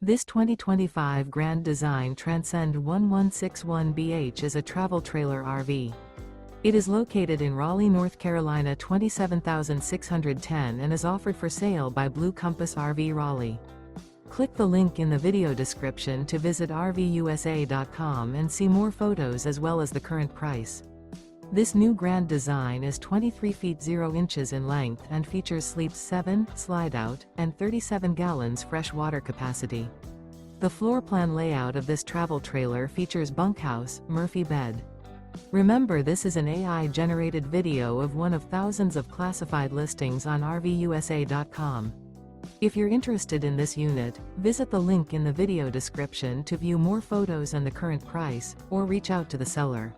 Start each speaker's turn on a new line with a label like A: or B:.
A: This 2025 Grand Design Transcend 1161BH is a travel trailer RV. It is located in Raleigh, North Carolina 27610 and is offered for sale by Blue Compass RV Raleigh. Click the link in the video description to visit RVUSA.com and see more photos as well as the current price. This new Grand Design is 23 feet 0 inches in length and features sleeps 7, Slideout, and 37 gallons fresh water capacity. The floor plan layout of this travel trailer features bunkhouse, Murphy bed. Remember, this is an AI-generated video of one of thousands of classified listings on RVUSA.com. If you're interested in this unit, visit the link in the video description to view more photos and the current price, or reach out to the seller.